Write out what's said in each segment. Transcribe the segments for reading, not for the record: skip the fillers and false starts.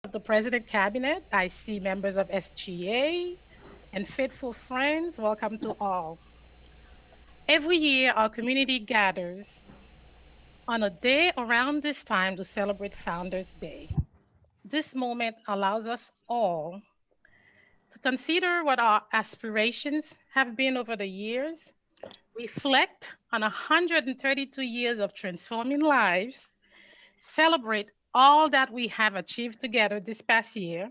of the President Cabinet. I see members of SGA and faithful friends. Welcome to all. Every year, our community gathers on a day around this time to celebrate Founders Day. This moment allows us all to consider what our aspirations have been over the years, reflect on 132 years of transforming lives, celebrate all that we have achieved together this past year,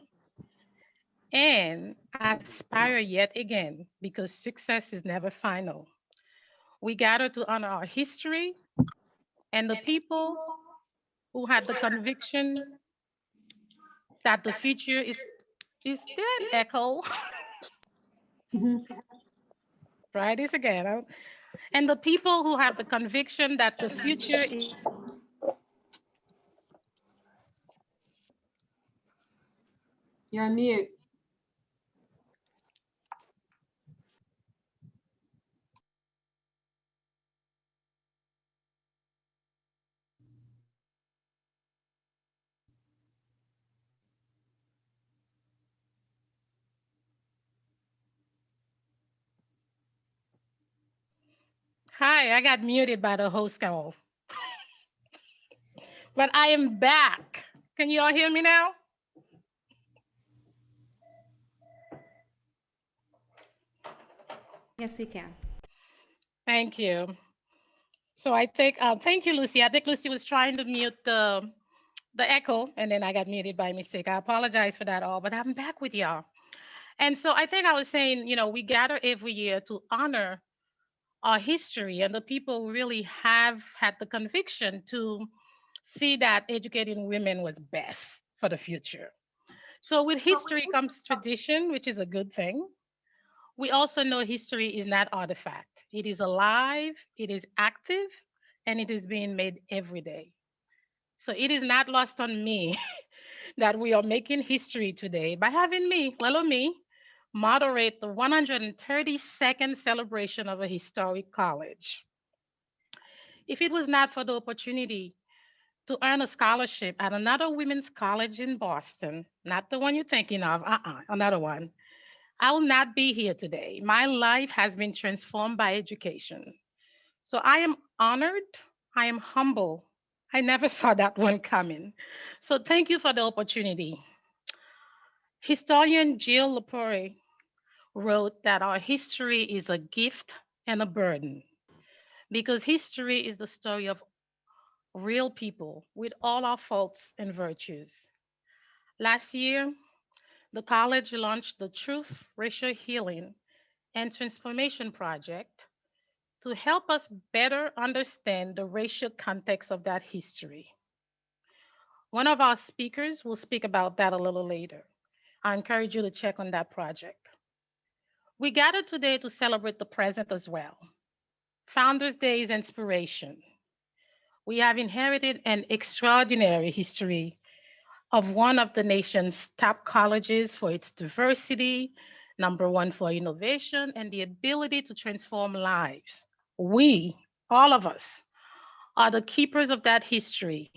and aspire yet again because success is never final. We gather to honor our history and the people who had the conviction that the future is there an echo? Try this again. And the people who have the conviction that the future is You're on mute. hi, I got muted by the host call, but I am back. Can you all hear me now? Yes, we can. Thank you. So I think, thank you, Lucy. I think Lucy was trying to mute the echo, and then I got muted by mistake. I apologize for that all, but I'm back with y'all. And so I think I was saying, we gather every year to honor our history and the people who really have had the conviction to see that educating women was best for the future. So with history comes tradition, which is a good thing. We also know history is not artifact. It is alive, it is active, and it is being made every day. So it is not lost on me that we are making history today by having me, little me, moderate the 132nd celebration of a historic college. If it was not for the opportunity to earn a scholarship at another women's college in Boston, not the one you're thinking of, another one, I will not be here today. My life has been transformed by education. So I am honored, I am humble. I never saw that one coming. So thank you for the opportunity. Historian Jill Lepore wrote that our history is a gift and a burden because history is the story of real people with all our faults and virtues. Last year, the college launched the Truth, Racial Healing, and Transformation Project to help us better understand the racial context of that history. One of our speakers will speak about that a little later. I encourage you to check on that project. We gathered today to celebrate the present as well. Founders Day is inspiration. We have inherited an extraordinary history of one of the nation's top colleges for its diversity, number one for innovation, and the ability to transform lives. We, all of us, are the keepers of that history,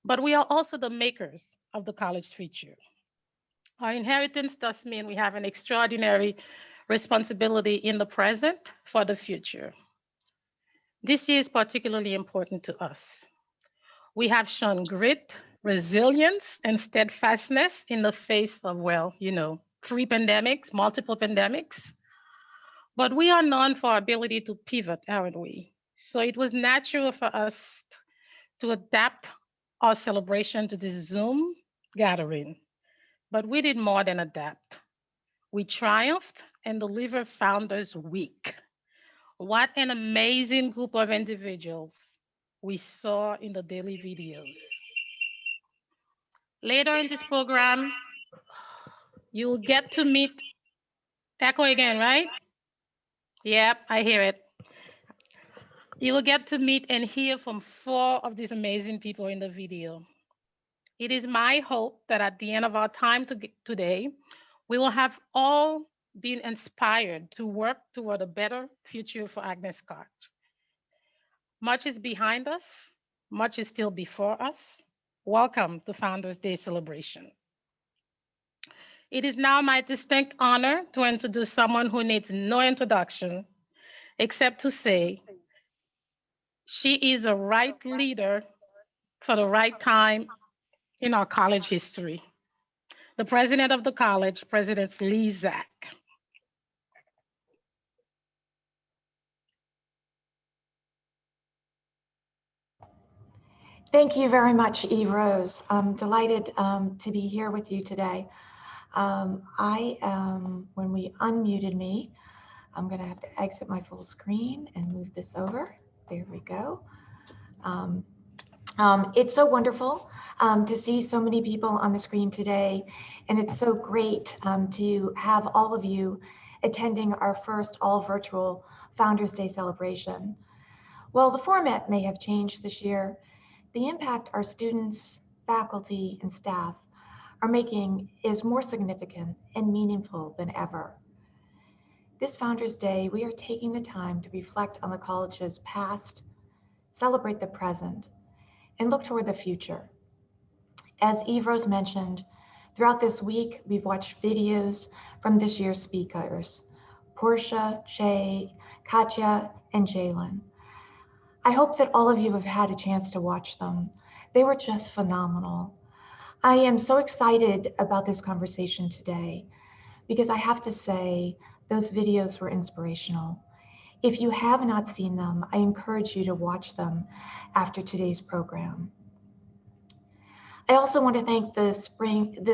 but we are also the makers of the college future. Our inheritance does mean we have an extraordinary responsibility in the present for the future. This year is particularly important to us. We have shown grit, resilience, and steadfastness in the face of, well, three pandemics, multiple pandemics. But we are known for our ability to pivot, aren't we? So it was natural for us to adapt our celebration to this Zoom gathering. But we did more than adapt. We triumphed and delivered Founders Week. What an amazing group of individuals we saw in the daily videos. Later in this program, you'll get to meet Echo again, right? Yep, I hear it. You will get to meet and hear from four of these amazing people in the video. It is my hope that at the end of our time today, we will have all been inspired to work toward a better future for Agnes Scott. Much is behind us, much is still before us. Welcome to Founders Day celebration. It is now my distinct honor to introduce someone who needs no introduction except to say she is a right leader for the right time in our college history. The president of the college, President Lee Zach. Thank you very much, Eve Rose. I'm delighted to be here with you today. When we unmuted me, I'm going to have to exit my full screen and move this over. There we go. Um, it's so wonderful to see so many people on the screen today, and it's so great to have all of you attending our first all virtual Founders Day celebration. While the format may have changed this year, the impact our students, faculty, and staff are making is more significant and meaningful than ever. This Founders Day, we are taking the time to reflect on the college's past, celebrate the present, and look toward the future. As Eve Rose mentioned, throughout this week, we've watched videos from this year's speakers, Portia, Che, Katya, and Jalen. I hope that all of you have had a chance to watch them. They were just phenomenal. I am so excited about this conversation today because I have to say those videos were inspirational. If you have not seen them, I encourage you to watch them after today's program. I also want to thank the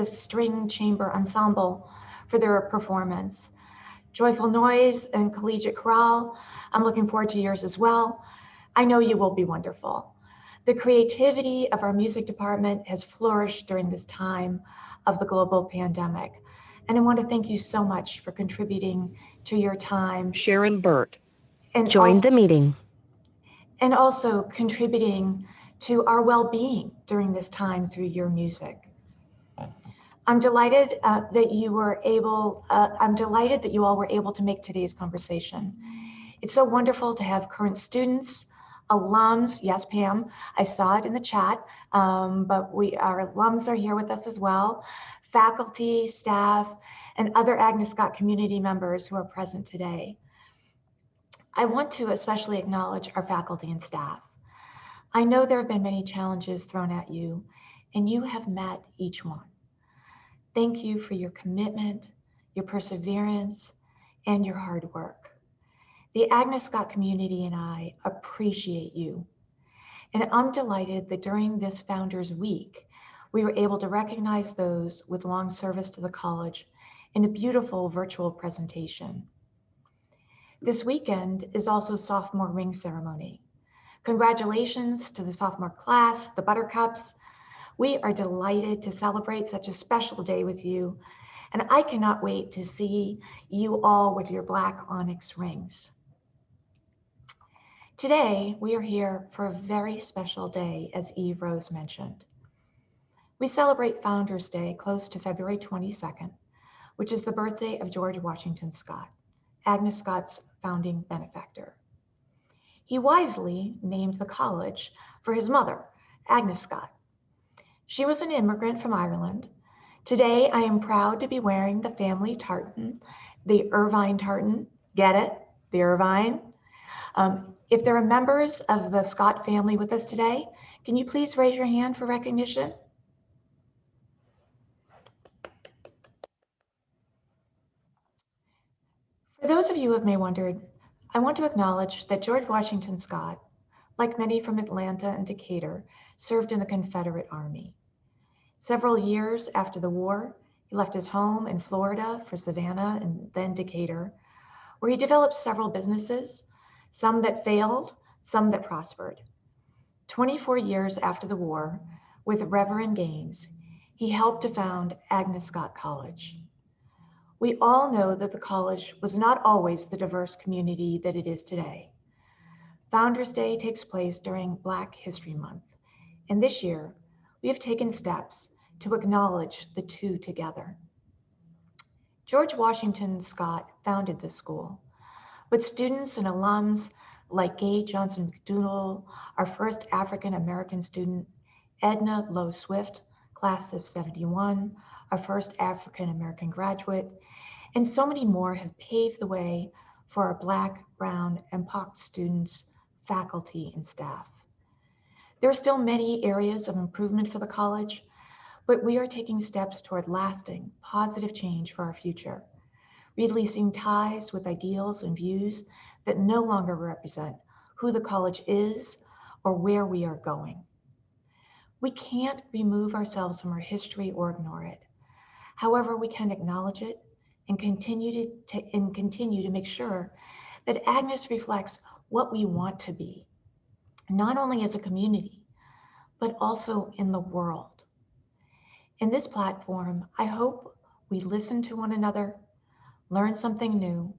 string chamber ensemble for their performance. Joyful Noise and Collegiate Chorale, I'm looking forward to yours as well. I know you will be wonderful. The creativity of our music department has flourished during this time of the global pandemic. And I want to thank you so much for contributing to your time. Sharon Burt and joined also, the meeting. And also contributing to our well-being during this time through your music. I'm delighted that you all were able to make today's conversation. It's so wonderful to have current students, alums. Yes, Pam, I saw it in the chat, but our alums are here with us as well, faculty, staff, and other Agnes Scott community members who are present today. I want to especially acknowledge our faculty and staff. I know there have been many challenges thrown at you, and you have met each one. Thank you for your commitment, your perseverance, and your hard work. The Agnes Scott community and I appreciate you. And I'm delighted that during this Founders Week, we were able to recognize those with long service to the college in a beautiful virtual presentation. This weekend is also sophomore ring ceremony. Congratulations to the sophomore class, the Buttercups. We are delighted to celebrate such a special day with you, and I cannot wait to see you all with your black onyx rings. Today, we are here for a very special day, as Eve Rose mentioned. We celebrate Founders Day close to February 22nd, which is the birthday of George Washington Scott, Agnes Scott's founding benefactor. He wisely named the college for his mother, Agnes Scott. She was an immigrant from Ireland. Today, I am proud to be wearing the family tartan, the Irvine tartan. Get it? The Irvine. If there are members of the Scott family with us today, can you please raise your hand for recognition? For those of you who have may wondered, I want to acknowledge that George Washington Scott, like many from Atlanta and Decatur, served in the Confederate Army. Several years after the war, he left his home in Florida for Savannah and then Decatur, where he developed several businesses, some that failed, some that prospered. 24 years after the war, with Reverend Gaines, he helped to found Agnes Scott College. We all know that the college was not always the diverse community that it is today. Founders Day takes place during Black History Month, and this year, we have taken steps to acknowledge the two together. George Washington Scott founded this school, but students and alums like Gay Johnson McDougall, our first African American student, Edna Lowe Swift, class of 71, our first African American graduate, and so many more have paved the way for our Black, Brown, and POC students, faculty, and staff. There are still many areas of improvement for the college, but we are taking steps toward lasting, positive change for our future, releasing ties with ideals and views that no longer represent who the college is or where we are going. We can't remove ourselves from our history or ignore it. However, we can acknowledge it and continue to make sure that Agnes reflects what we want to be, not only as a community, but also in the world. In this platform, I hope we listen to one another, learn something new,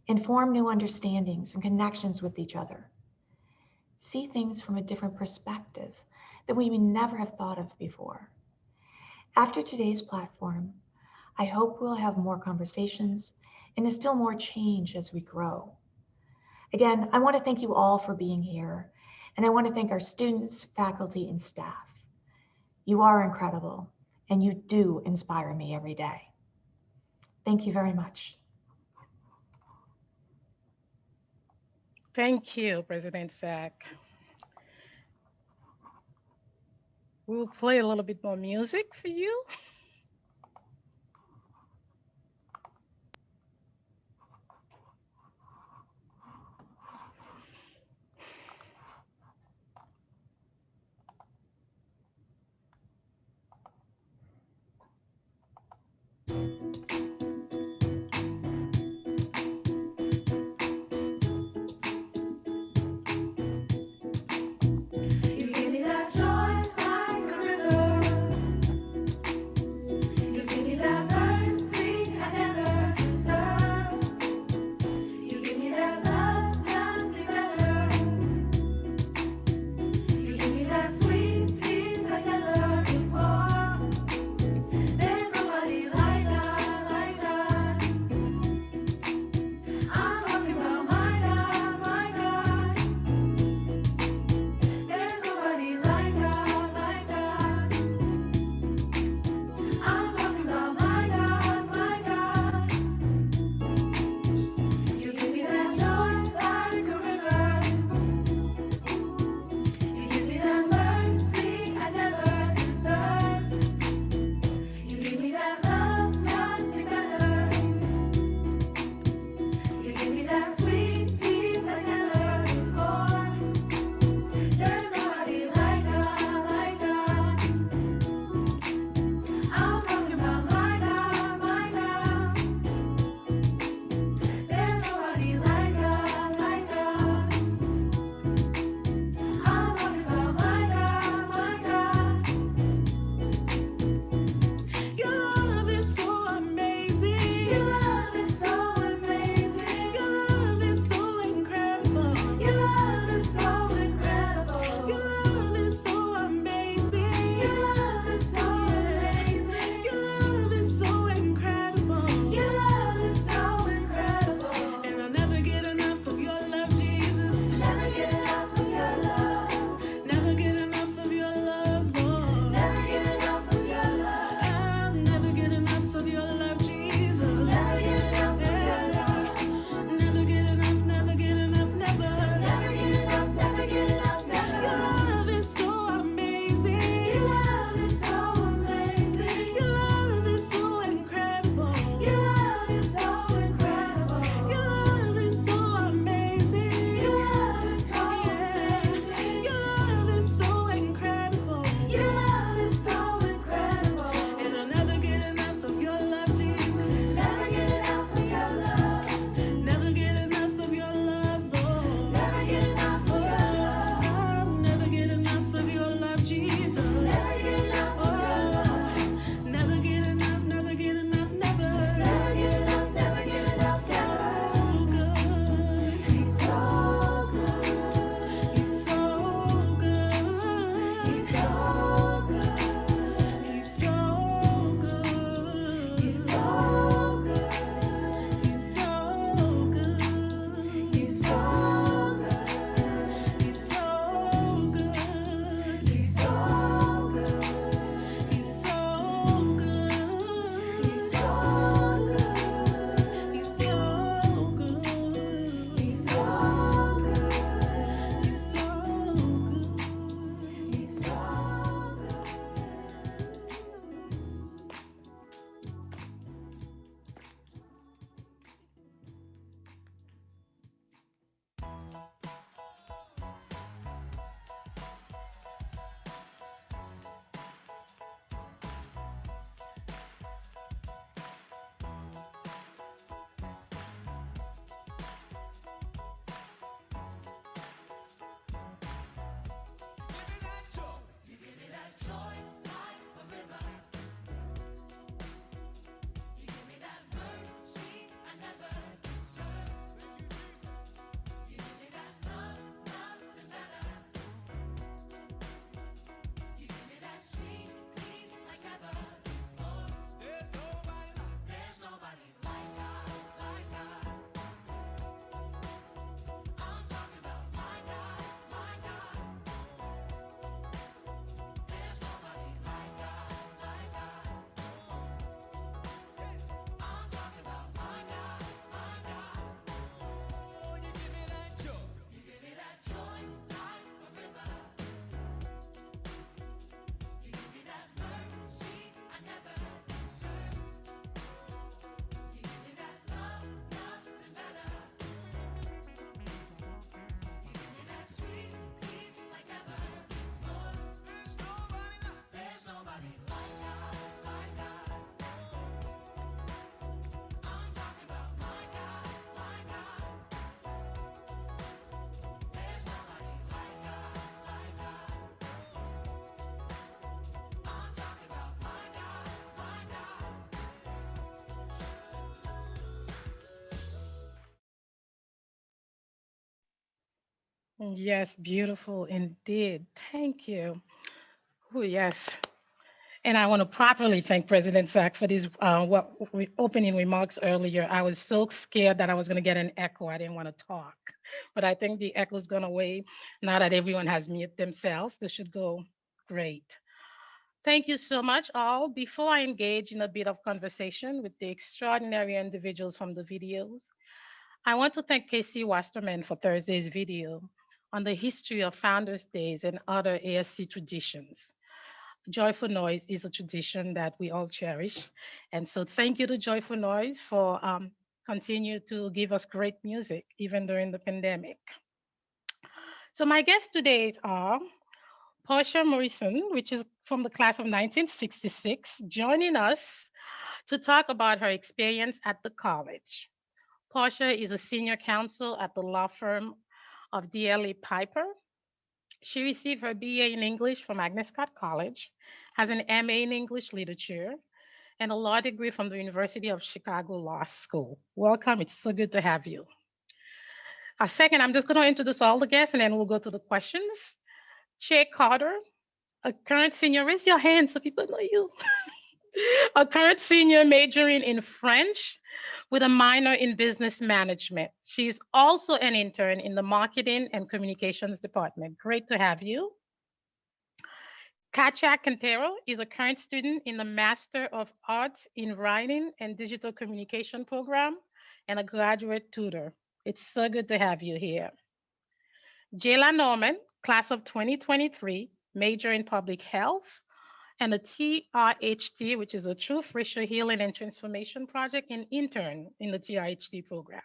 and form new understandings and connections with each other. See things from a different perspective that we may never have thought of before. After today's platform, I hope we'll have more conversations and instill more change as we grow. Again, I want to thank you all for being here, and I want to thank our students, faculty, and staff. You are incredible, and you do inspire me every day. Thank you very much. Thank you, President Zach. We'll play a little bit more music for you. You give me that joy like a river. You give me that mercy I never deserve. You give me that love, nothing better. You give me that sweet peace I never before. There's nobody like God, Yes, beautiful indeed. Thank you. Oh, yes. And I want to properly thank President Zach for these opening remarks earlier. I was so scared that I was going to get an echo. I didn't want to talk. But I think the echo's gone away now that everyone has muted themselves. This should go great. Thank you so much, all. Before I engage in a bit of conversation with the extraordinary individuals from the videos, I want to thank Casey Wasterman for Thursday's video on the history of Founders Days and other ASC traditions. Joyful Noise is a tradition that we all cherish. And so thank you to Joyful Noise for continue to give us great music even during the pandemic. So my guests today are Portia Morrison, which is from the class of 1966, joining us to talk about her experience at the college. Portia is a senior counsel at the law firm of DLA Piper. She received her BA in English from Agnes Scott College, has an MA in English literature, and a law degree from the University of Chicago Law School. Welcome. It's so good to have you. A second, I'm just going to introduce all the guests and then we'll go to the questions. Che Carter, a current senior, raise your hand so people know you. A current senior majoring in French with a minor in business management. She's also an intern in the marketing and communications department. Great to have you. Katia Quintero is a current student in the Master of Arts in Writing and Digital Communication program and a graduate tutor. It's so good to have you here. Jayla Norman, class of 2023, major in public health, and a TRHT, which is a Truth, Racial Healing and Transformation Project, and intern in the TRHT program.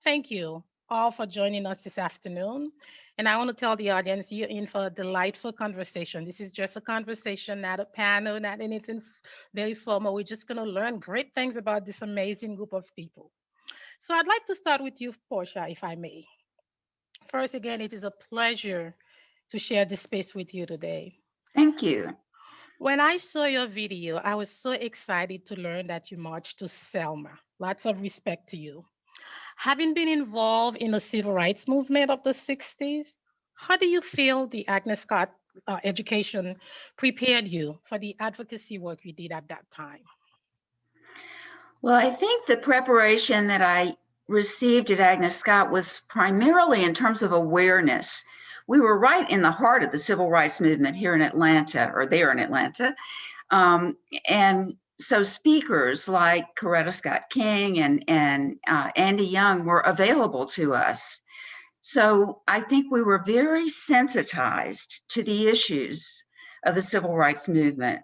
Thank you all for joining us this afternoon. And I want to tell the audience you're in for a delightful conversation. This is just a conversation, not a panel, not anything very formal. We're just going to learn great things about this amazing group of people. So I'd like to start with you, Portia, if I may. First, again, it is a pleasure to share this space with you today. Thank you. When I saw your video, I was so excited to learn that you marched to Selma. Lots of respect to you. Having been involved in the civil rights movement of the 60s, how do you feel the Agnes Scott education prepared you for the advocacy work you did at that time? Well, I think the preparation that I received at Agnes Scott was primarily in terms of awareness. We were right in the heart of the civil rights movement here in Atlanta, or there in Atlanta. And so speakers like Coretta Scott King and Andy Young were available to us. So I think we were very sensitized to the issues of the civil rights movement.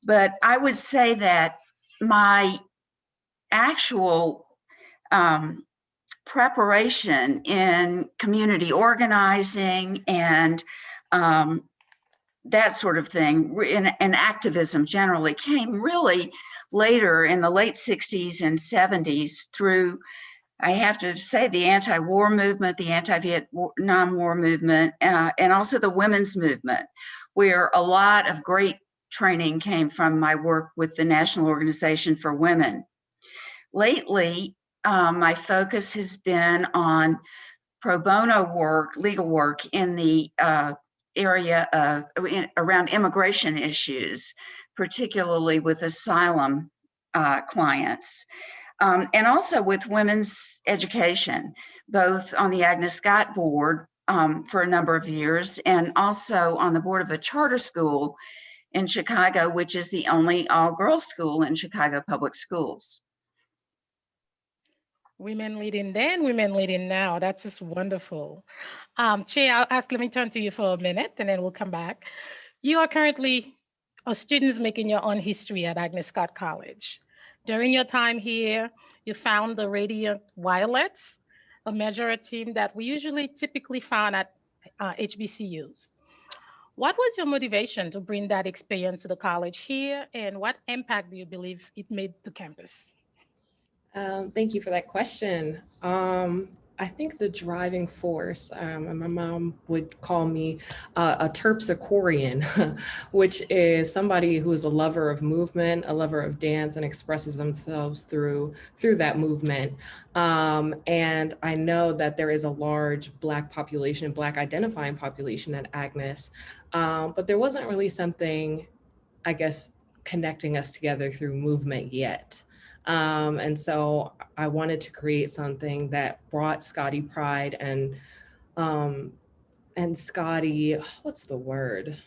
But I would say that my actual preparation in community organizing and that sort of thing, and activism generally, came really later in the late 60s and 70s through, I have to say, the anti-war movement, the anti-Vietnam War movement, and also the women's movement, where a lot of great training came from my work with the National Organization for Women. Lately, my focus has been on pro bono work, legal work in the area of around immigration issues, particularly with asylum clients, and also with women's education, both on the Agnes Scott board for a number of years, and also on the board of a charter school in Chicago, which is the only all-girls school in Chicago public schools. Women leading then, women leading now. That's just wonderful. Che, let me turn to you for a minute and then we'll come back. You are currently a student making your own history at Agnes Scott College. During your time here, you found the Radiant Violets, a major team that we usually typically found at HBCUs. What was your motivation to bring that experience to the college here, and what impact do you believe it made to campus? Thank you for that question. I think the driving force, and my mom would call me a terpsichorean, which is somebody who is a lover of movement, a lover of dance, and expresses themselves through that movement. And I know that there is a large Black population, Black identifying population at Agnes, but there wasn't really something, I guess, connecting us together through movement yet. And so I wanted to create something that brought Scotty pride um, and Scotty, what's the word?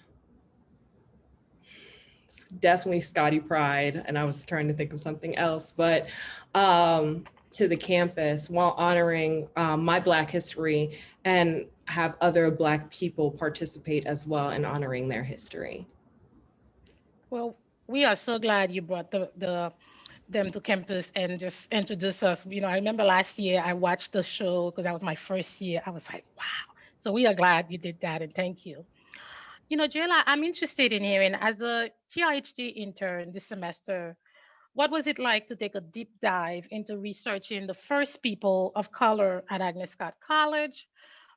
It's definitely Scotty pride. And I was trying to think of something else, but to the campus while honoring my Black history and have other Black people participate as well in honoring their history. Well, we are so glad you brought them to campus and just introduce us. I remember last year I watched the show because that was my first year. I was like, wow. So we are glad you did that and thank you. Joella, I'm interested in hearing as a TRHD intern this semester, what was it like to take a deep dive into researching the first people of color at Agnes Scott College,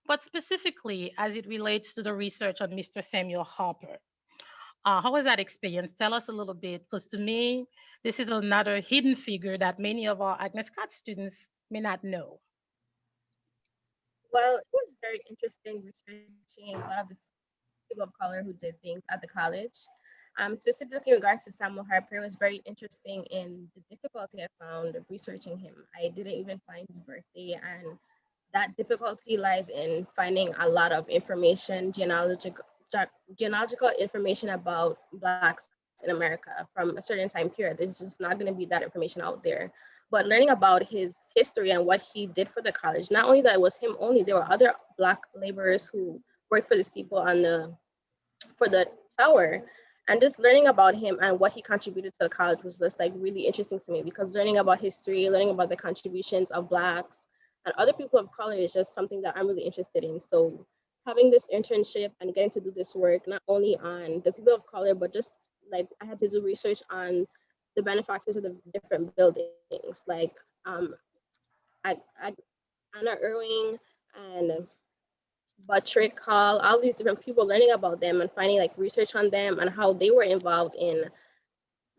but specifically as it relates to the research on Mr. Samuel Harper? How was that experience? Tell us a little bit, because to me, this is another hidden figure that many of our Agnes Scott students may not know. Well, it was very interesting researching a lot of the people of color who did things at the college. Specifically in regards to Samuel Harper, it was very interesting in the difficulty I found researching him. I didn't even find his birthday, and that difficulty lies in finding a lot of information, genealogical information about Blacks in America from a certain time period. There's just not going to be that information out there. But learning about his history and what he did for the college, not only that it was him only, there were other Black laborers who worked for the steeple on the tower, and just learning about him and what he contributed to the college was just like really interesting to me, because learning about history, learning about the contributions of Blacks and other people of color is just something that I'm really interested in. So having this internship and getting to do this work not only on the people of color, but just like I had to do research on the benefactors of the different buildings, like I, Anna Irving and Buttrick Hall, all these different people, learning about them and finding like research on them and how they were involved in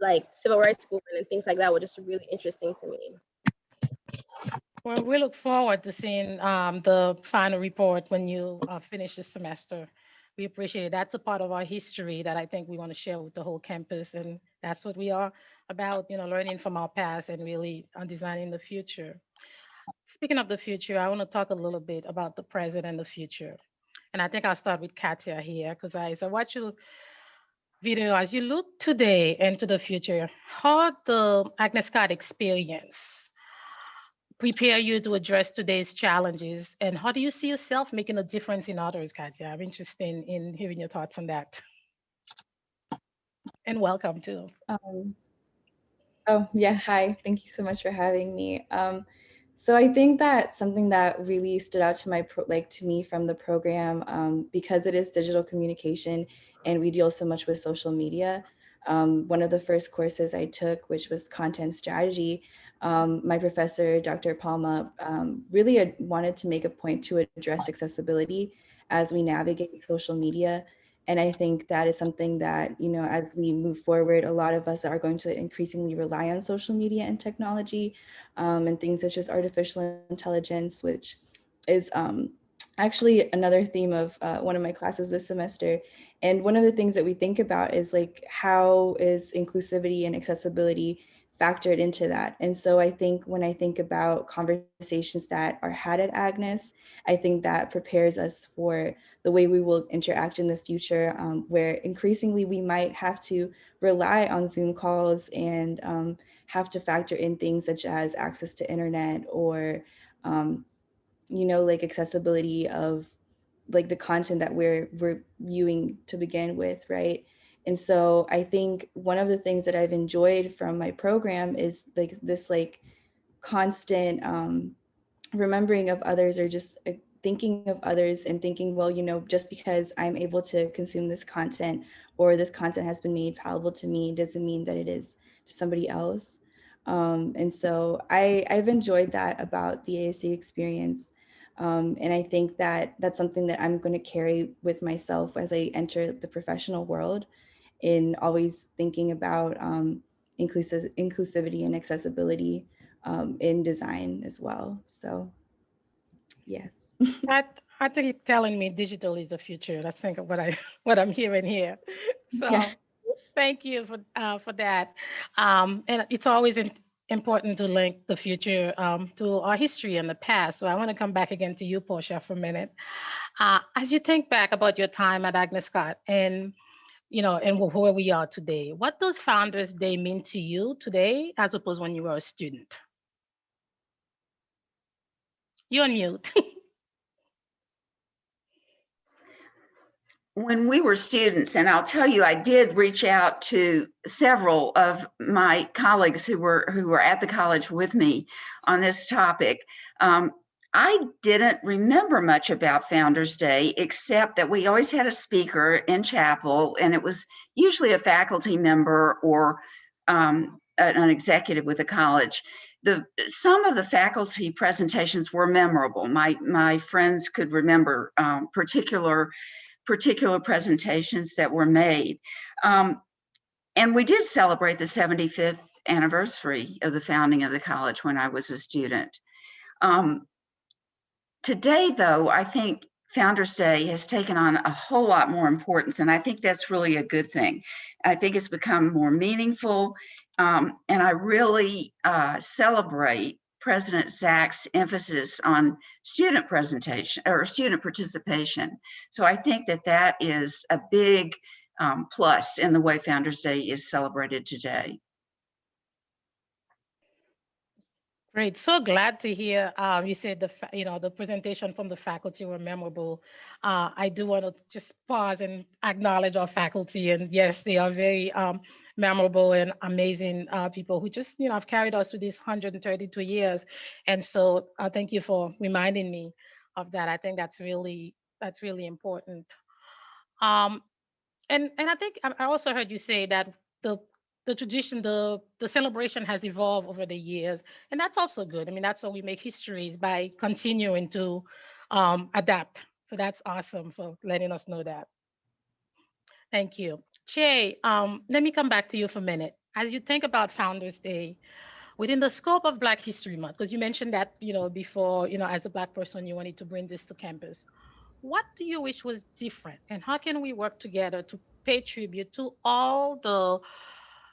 like civil rights movement and things like that were just really interesting to me. Well, we look forward to seeing the final report when you finish this semester. We appreciate it. That's a part of our history that I think we want to share with the whole campus, and that's what we are about. Learning from our past and really designing the future. Speaking of the future, I want to talk a little bit about the present and the future. And I think I'll start with Katia here because as I watch your video, as you look today into the future, how the Agnes Scott experience prepare you to address today's challenges, and how do you see yourself making a difference in others, Katia? I'm interested in hearing your thoughts on that. And welcome too. Um, oh, yeah. Hi. Thank you so much for having me. So I think that something that really stood out to to me from the program, because it is digital communication and we deal so much with social media. One of the first courses I took, which was content strategy, my professor, Dr. Palma, really wanted to make a point to address accessibility as we navigate social media. And I think that is something that, as we move forward, a lot of us are going to increasingly rely on social media and technology, and things such as artificial intelligence, which is actually another theme of one of my classes this semester. And one of the things that we think about is like, how is inclusivity and accessibility factored into that? And so I think when I think about conversations that are had at Agnes, I think that prepares us for the way we will interact in the future, where increasingly we might have to rely on Zoom calls and have to factor in things such as access to internet or, um, like accessibility of like the content that we're viewing to begin with, right? And so I think one of the things that I've enjoyed from my program is like this like constant remembering of others, or just thinking of others and thinking, well, just because I'm able to consume this content or this content has been made palatable to me doesn't mean that it is to somebody else. And so I've enjoyed that about the ASC experience. And I think that that's something that I'm going to carry with myself as I enter the professional world, in always thinking about inclusivity and accessibility in design as well. So, yes. I I think you're telling me digital is the future. I think what I what I'm hearing here. Yeah. So thank you for that. And it's always important to link the future to our history and the past. So I want to come back again to you, Portia, for a minute. As you think back about your time at Agnes Scott and and where we are today, what does Founders Day mean to you today as opposed when you were a student? You're on mute. When we were students, and I'll tell you, I did reach out to several of my colleagues who were at the college with me on this topic. I didn't remember much about Founders Day, except that we always had a speaker in chapel, and it was usually a faculty member or an executive with the college. Some of the faculty presentations were memorable. My friends could remember particular presentations that were made. And we did celebrate the 75th anniversary of the founding of the college when I was a student. Today, though, I think Founders Day has taken on a whole lot more importance, and I think that's really a good thing. I think it's become more meaningful, and I really celebrate President Zach's emphasis on student presentation or student participation. So I think that is a big plus in the way Founders Day is celebrated today. Great. So glad to hear you said the presentation from the faculty were memorable. I do want to just pause and acknowledge our faculty, and yes, they are very memorable and amazing people who just have carried us through these 132 years. And so thank you for reminding me of that. I think that's really important. Um, and I think I also heard you say that the the tradition, the celebration has evolved over the years, and that's also good. I mean, that's how we make histories by continuing to adapt. So that's awesome for letting us know that. Thank you, Che. Let me come back to you for a minute. As you think about Founders Day within the scope of Black History Month, because you mentioned that before, as a Black person, you wanted to bring this to campus. What do you wish was different, and how can we work together to pay tribute to all the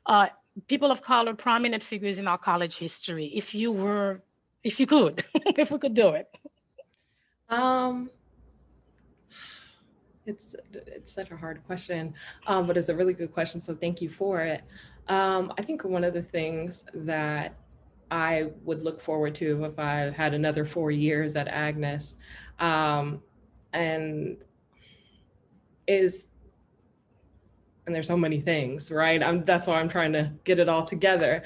uh, people of color, prominent figures in our college history? If you could, if we could do it. Um, it's such a hard question, but it's a really good question. So thank you for it. I think one of the things that I would look forward to if I had another 4 years at Agnes, and is, and there's so many things, right? That's why I'm trying to get it all together.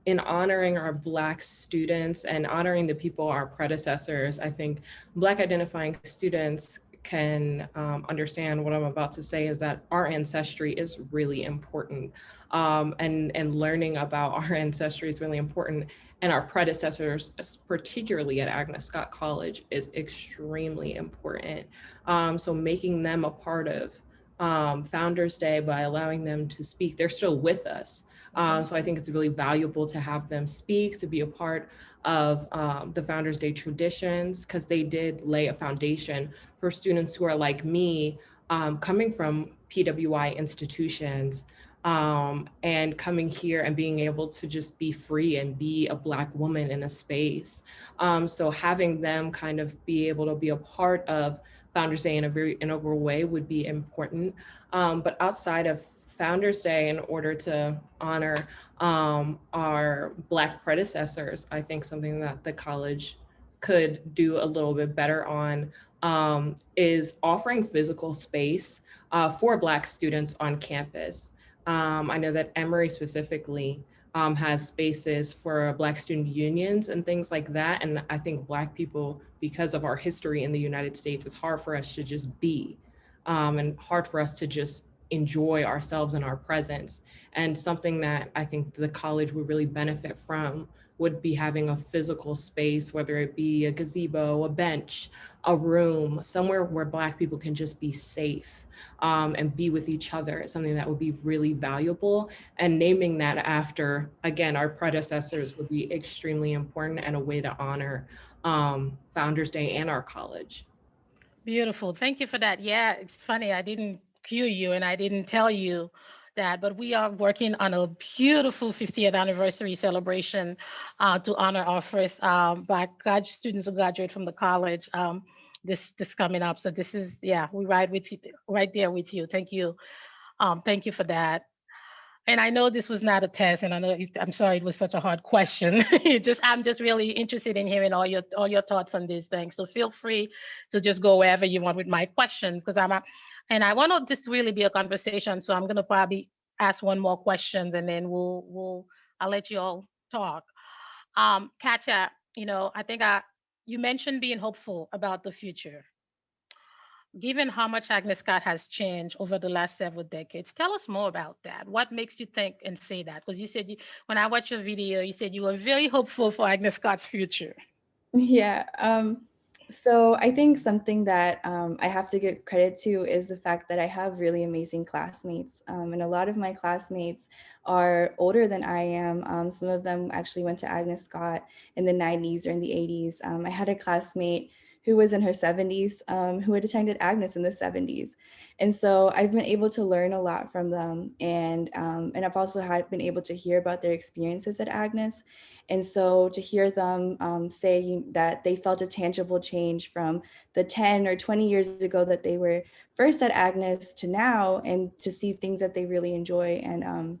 In honoring our Black students and honoring the people, our predecessors, I think Black identifying students can understand what I'm about to say is that our ancestry is really important. And learning about our ancestry is really important. And our predecessors, particularly at Agnes Scott College, is extremely important. So making them a part of Founders Day by allowing them to speak, they're still with us. So I think it's really valuable to have them speak, to be a part of the Founders Day traditions, because they did lay a foundation for students who are like me, coming from PWI institutions, and coming here and being able to just be free and be a Black woman in a space. So having them kind of be able to be a part of Founders Day in a very integral way would be important. But outside of Founders Day, in order to honor our Black predecessors, I think something that the college could do a little bit better on is offering physical space for Black students on campus. I know that Emory specifically has spaces for Black student unions and things like that. And I think Black people, because of our history in the United States, it's hard for us to just be, and hard for us to just enjoy ourselves and our presence. And something that I think the college would really benefit from would be having a physical space, whether it be a gazebo, a bench, a room, somewhere where Black people can just be safe, and be with each other. It's something that would be really valuable. And naming that after, again, our predecessors would be extremely important and a way to honor Founders Day and our college. Beautiful. Thank you for that. Yeah, it's funny. I didn't cue you and I didn't tell you that, but we are working on a beautiful 50th anniversary celebration to honor our first Black students who graduate from the college this coming up. So this is, yeah, we ride with you, right there with you. Thank you. Thank you for that. And I know this was not a test, and I know I'm sorry it was such a hard question. I'm just really interested in hearing all your thoughts on these things. So feel free to just go wherever you want with my questions, because and I want to just really be a conversation. So I'm gonna probably ask one more questions, and then I'll let you all talk. Katya, I think you mentioned being hopeful about the future. Given how much Agnes Scott has changed over the last several decades, tell us more about that. What makes you think and say that? Because you said when I watched your video, you said you were very hopeful for Agnes Scott's future. Yeah. So I think something that I have to give credit to is the fact that I have really amazing classmates. And a lot of my classmates are older than I am. Some of them actually went to Agnes Scott in the 90s or in the 80s. I had a classmate who was in her 70s, who had attended Agnes in the 70s. And so I've been able to learn a lot from them. And I've also been able to hear about their experiences at Agnes. And so to hear them say that they felt a tangible change from the 10 or 20 years ago that they were first at Agnes to now, and to see things that they really enjoy, and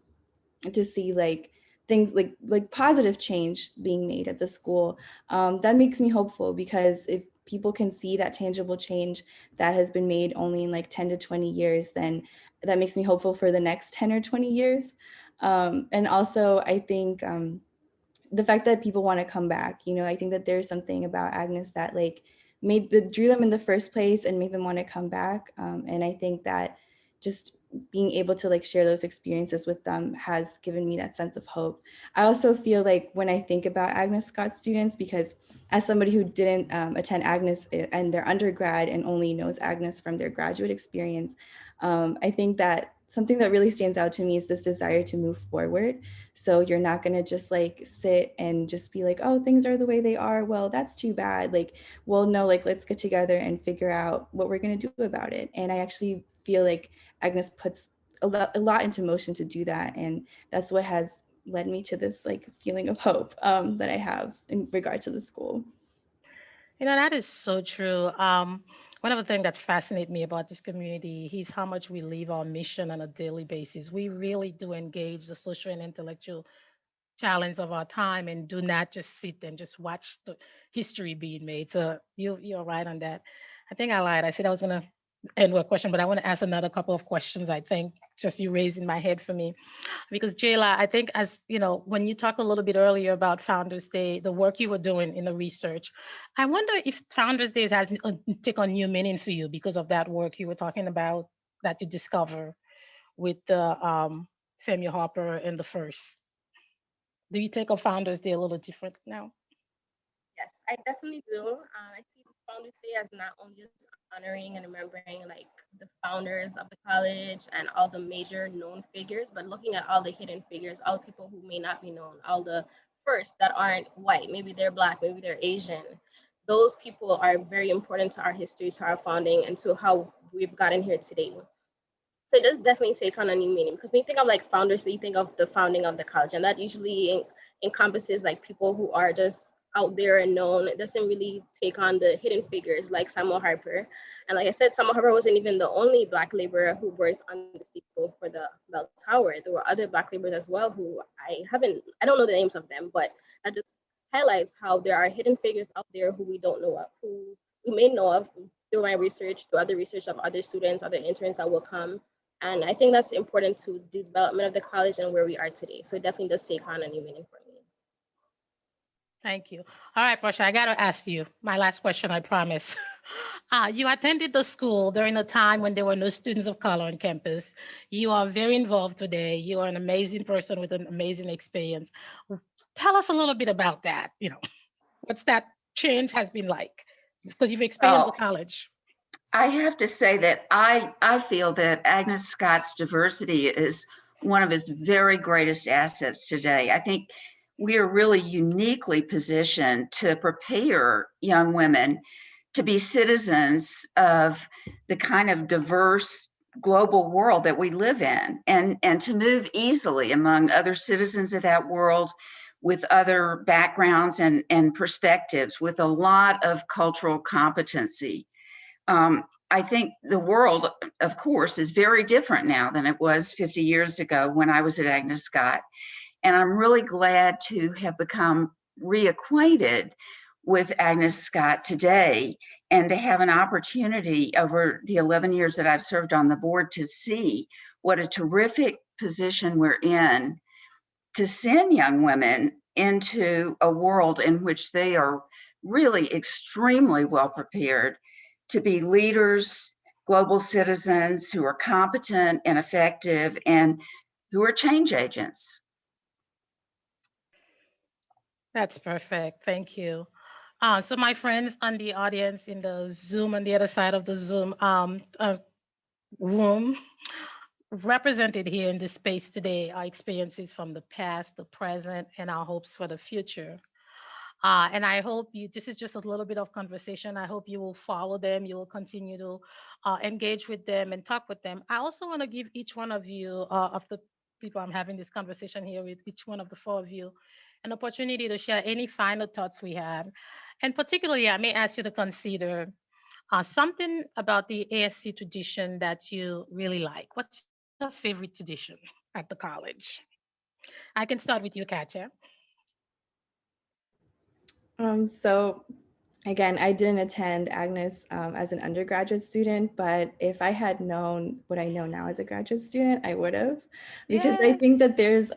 to see like things like positive change being made at the school, that makes me hopeful, because if people can see that tangible change that has been made only in like 10 to 20 years, then that makes me hopeful for the next 10 or 20 years. And also I think the fact that people want to come back, I think that there's something about Agnes that like drew them in the first place and made them want to come back. And I think that just being able to like share those experiences with them has given me that sense of hope. I also feel like when I think about Agnes Scott students, because as somebody who didn't attend Agnes and their undergrad and only knows Agnes from their graduate experience, I think that something that really stands out to me is this desire to move forward. So you're not going to just like sit and just be like, oh, things are the way they are. Well, that's too bad. Like, well, no, like let's get together and figure out what we're going to do about it. And I actually feel like Agnes puts a lot into motion to do that. And that's what has led me to this like feeling of hope that I have in regard to the school. That is so true. One of the things that fascinates me about this community is how much we live our mission on a daily basis. We really do engage the social and intellectual challenge of our time and do not just sit and just watch the history being made. So you're right on that. I think I lied. I said I was gonna end with a question, but I want to ask another couple of questions. I think just you raised in my head for me. Because Jayla, I think as when you talked a little bit earlier about Founders Day, the work you were doing in the research, I wonder if Founders Day has take on new meaning for you because of that work you were talking about that you discover with the Samuel Harper and the first. Do you take a Founders Day a little different now? Yes, I definitely do. I see Founders Day as not only just honoring and remembering like the founders of the college and all the major known figures, but looking at all the hidden figures, all the people who may not be known, all the first that aren't white, maybe they're black, maybe they're Asian. Those people are very important to our history, to our founding, and to how we've gotten here today. So it does definitely take on a new meaning, because when you think of like founders, so you think of the founding of the college, and that usually encompasses like people who are just out there and known. It doesn't really take on the hidden figures like Samuel Harper. And like I said, Samuel Harper wasn't even the only Black laborer who worked on the steeple for the bell tower. There were other Black laborers as well who I don't know the names of them, but that just highlights how there are hidden figures out there who we don't know of, who we may know of through my research, through other research of other students, other interns that will come. And I think that's important to the development of the college and where we are today. So it definitely does take on a new meaning for me. Thank you. All right, Portia, I got to ask you my last question, I promise. You attended the school during a time when there were no students of color on campus. You are very involved today. You are an amazing person with an amazing experience. Tell us a little bit about that. What's that change has been like? Because you've experienced the Well, college. I have to say that I feel that Agnes Scott's diversity is one of his very greatest assets today. I think we are really uniquely positioned to prepare young women to be citizens of the kind of diverse global world that we live in, and to move easily among other citizens of that world with other backgrounds and perspectives, with a lot of cultural competency. I think the world, of course, is very different now than it was 50 years ago when I was at Agnes Scott. And I'm really glad to have become reacquainted with Agnes Scott today, and to have an opportunity over the 11 years that I've served on the board to see what a terrific position we're in to send young women into a world in which they are really extremely well prepared to be leaders, global citizens who are competent and effective, and who are change agents. That's perfect. Thank you. So my friends on the audience in the Zoom on the other side of the Zoom room, represented here in this space today are experiences from the past, the present, and our hopes for the future. And I hope this is just a little bit of conversation. I hope you will follow them. You will continue to engage with them and talk with them. I also want to give each one of you, of the people I'm having this conversation here with, each one of the four of you, an opportunity to share any final thoughts we had. And particularly, I may ask you to consider something about the ASC tradition that you really like. What's your favorite tradition at the college? I can start with you, Katya. So again, I didn't attend Agnes as an undergraduate student, but if I had known what I know now as a graduate student, I would have, because I Yes. think that there's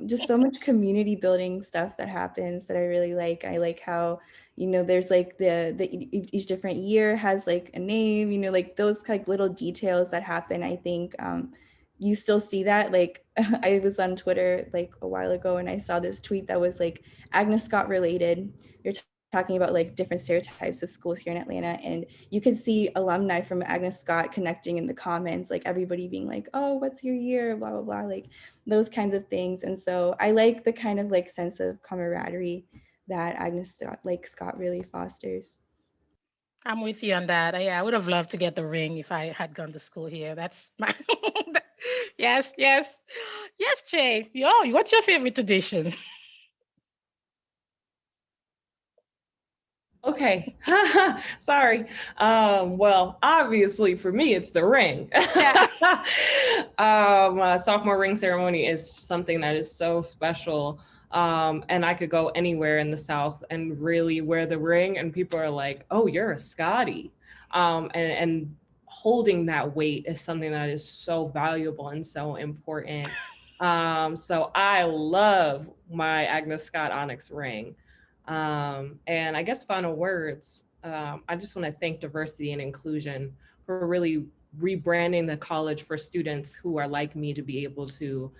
just so much community building stuff that happens that I really like. I like how, there's like each different year has like a name, like those like little details that happen. I think you still see that. Like I was on Twitter like a while ago and I saw this tweet that was like Agnes Scott related. You're talking about like different stereotypes of schools here in Atlanta, and you could see alumni from Agnes Scott connecting in the comments, like everybody being like, oh, what's your year, blah blah blah, like those kinds of things. And so I like the kind of like sense of camaraderie that Scott really fosters. I'm with you on that. Yeah, I would have loved to get the ring if I had gone to school here. That's my yes, yes, yes, Jay. Yo, what's your favorite tradition? Okay. Sorry. Well, obviously for me, it's the ring. Yeah. Sophomore ring ceremony is something that is so special. And I could go anywhere in the South and really wear the ring, and people are like, "Oh, you're a Scotty." And holding that weight is something that is so valuable and so important. So I love my Agnes Scott Onyx ring. And I guess final words, I just want to thank diversity and inclusion for really rebranding the college for students who are like me to be able to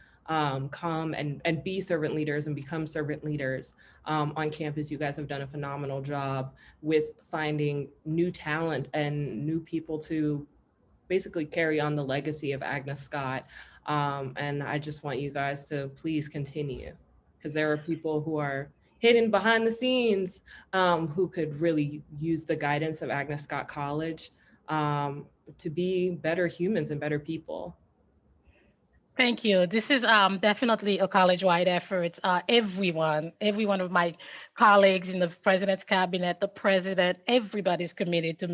come and be servant leaders and become servant leaders on campus. You guys have done a phenomenal job with finding new talent and new people to basically carry on the legacy of Agnes Scott. And I just want you guys to please continue, because there are people who are hidden behind the scenes who could really use the guidance of Agnes Scott College to be better humans and better people. Thank you. This is definitely a college-wide effort. Every one of my colleagues in the president's cabinet, the president, everybody's committed to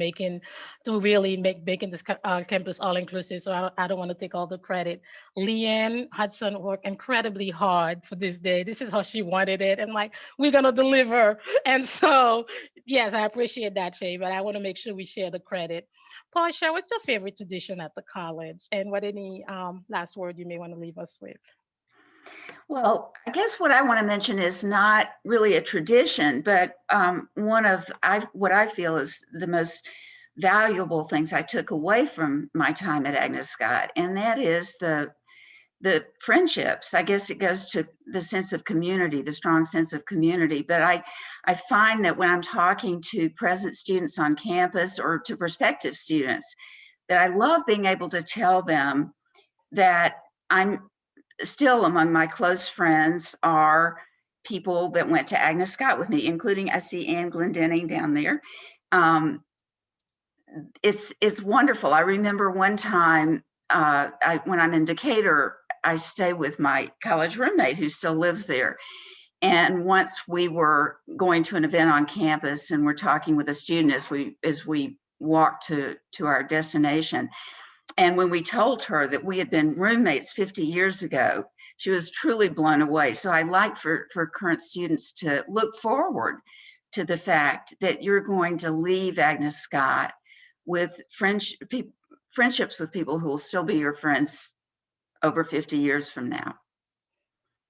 really making this campus all-inclusive. So I don't want to take all the credit. Leanne Hudson worked incredibly hard for this day. This is how she wanted it, and like we're gonna deliver. And so, yes, I appreciate that, Shay. But I want to make sure we share the credit. Portia, what's your favorite tradition at the college? And what any last word you may want to leave us with? Well, I guess what I want to mention is not really a tradition, but what I feel is the most valuable things I took away from my time at Agnes Scott, and that is the friendships. I guess it goes to the sense of community, the strong sense of community. But I find that when I'm talking to present students on campus or to prospective students, that I love being able to tell them that I'm still among my close friends are people that went to Agnes Scott with me, including I see Anne Glendenning down there. Um, it's wonderful. I remember one time when I'm in Decatur, I stay with my college roommate who still lives there. And once we were going to an event on campus and we're talking with a student as we walked to our destination. And when we told her that we had been roommates 50 years ago, she was truly blown away. So I like for current students to look forward to the fact that you're going to leave Agnes Scott with friendships with people who will still be your friends over 50 years from now.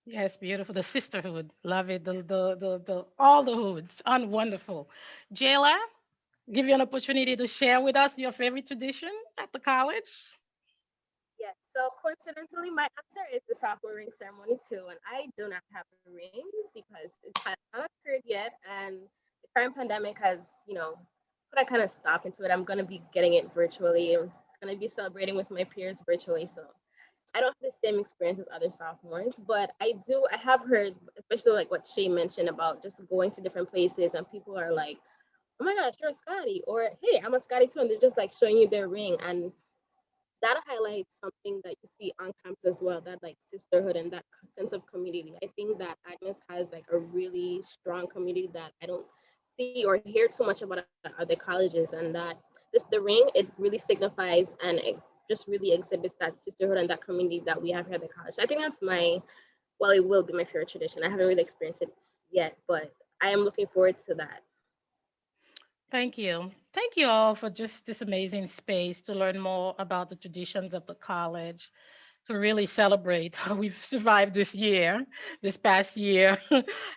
Yes, beautiful. The sisterhood. Love it. The all the hoods. And wonderful. Jayla, give you an opportunity to share with us your favorite tradition at the college. Yes. So coincidentally, my answer is the sophomore ring ceremony too, and I do not have a ring because it has not occurred yet, and the current pandemic has, put a kind of stop into it. I'm gonna be getting it virtually. I'm gonna be celebrating with my peers virtually, so I don't have the same experience as other sophomores, but I do. I have heard, especially like what Shay mentioned about just going to different places, and people are like, "Oh my gosh, you're a Scotty," or "Hey, I'm a Scotty too," and they're just like showing you their ring, and that highlights something that you see on campus as well, that like sisterhood and that sense of community. I think that Agnes has like a really strong community that I don't see or hear too much about at other colleges, and that the ring, it really signifies and it just really exhibits that sisterhood and that community that we have here at the college. I think that's well, it will be my favorite tradition. I haven't really experienced it yet, but I am looking forward to that. Thank you. Thank you all for just this amazing space to learn more about the traditions of the college, to really celebrate how we've survived this year, this past year.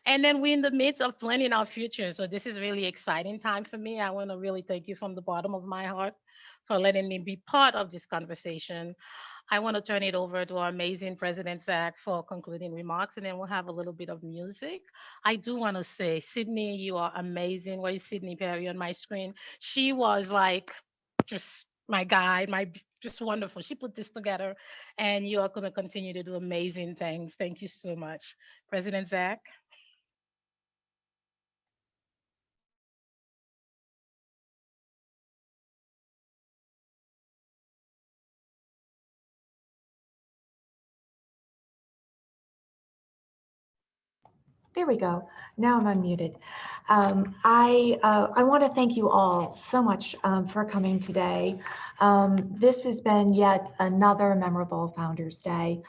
And then we're in the midst of planning our future. So this is really exciting time for me. I want to really thank you from the bottom of my heart for letting me be part of this conversation. I want to turn it over to our amazing President Zach for concluding remarks, and then we'll have a little bit of music. I do want to say, Sydney, you are amazing. Where is Sydney Perry on my screen? She was like just my guide, just wonderful. She put this together, and you are going to continue to do amazing things. Thank you so much, President Zach. There we go. Now I'm unmuted. I want to thank you all so much for coming today. This has been yet another memorable Founders Day.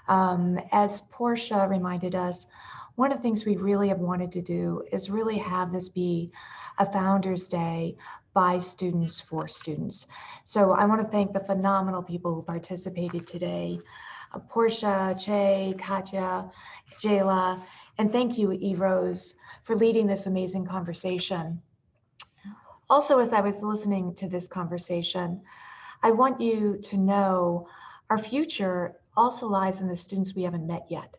As Portia reminded us, one of the things we really have wanted to do is really have this be a Founders Day by students for students. So I want to thank the phenomenal people who participated today. Portia, Che, Katya, Jayla, and thank you, Eve Rose, for leading this amazing conversation. Also, as I was listening to this conversation, I want you to know our future also lies in the students we haven't met yet.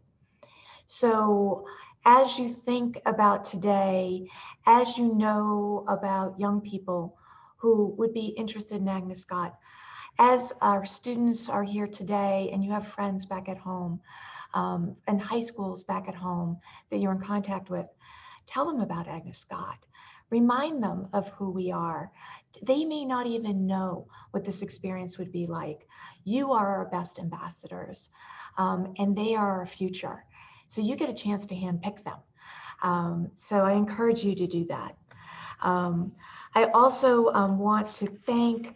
So as you think about today, as you know about young people who would be interested in Agnes Scott, as our students are here today and you have friends back at home and high schools back at home that you're in contact with, tell them about Agnes Scott. Remind them of who we are. They may not even know what this experience would be like. You are our best ambassadors, and they are our future. So you get a chance to handpick them. So I encourage you to do that. I also want to thank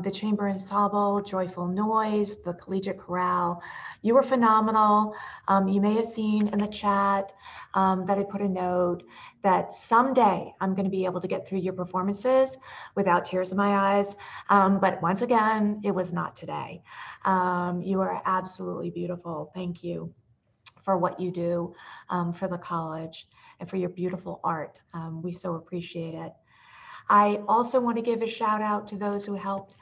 the Chamber Ensemble, Joyful Noise, the Collegiate Chorale. You were phenomenal. You may have seen in the chat that I put a note that someday I'm going to be able to get through your performances without tears in my eyes. But once again, it was not today. You are absolutely beautiful. Thank you for what you do for the college and for your beautiful art. We so appreciate it. I also want to give a shout out to those who helped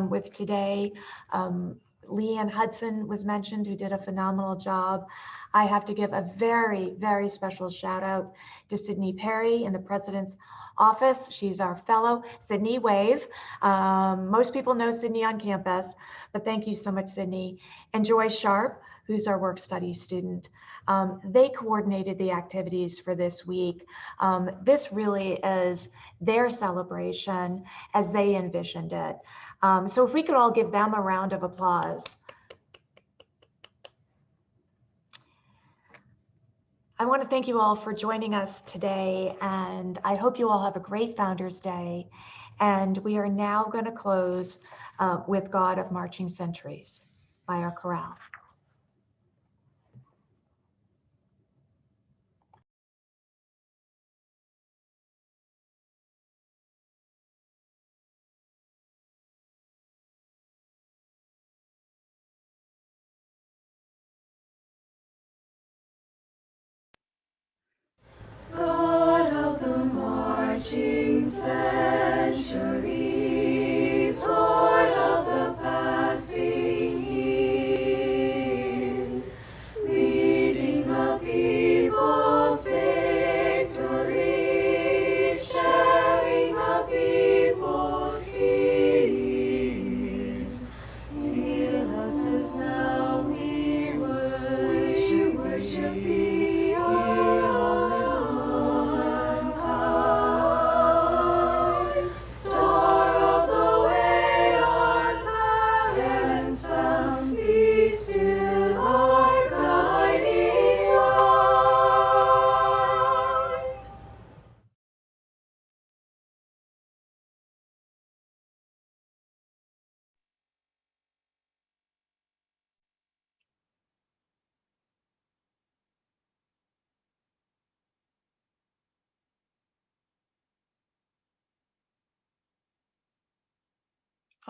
with today. Leanne Hudson was mentioned, who did a phenomenal job. I have to give a very, very special shout out to Sydney Perry in the president's office. She's our fellow. Sydney, wave. Most people know Sydney on campus, but thank you so much, Sydney. And Joy Sharp, who's our work study student. They coordinated the activities for this week. This really is their celebration as they envisioned it. So if we could all give them a round of applause. I want to thank you all for joining us today, and I hope you all have a great Founders Day. And we are now going to close with God of Marching Centuries by our chorale. God of the marching centuries, Lord of the passing years, leading the people's victories, sharing the people's tears. Seal us as now we worship thee, all is one tide. Star of the way, our parents found, be still our guiding light.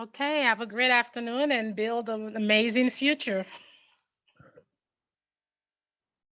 Okay, have a great afternoon and build an amazing future.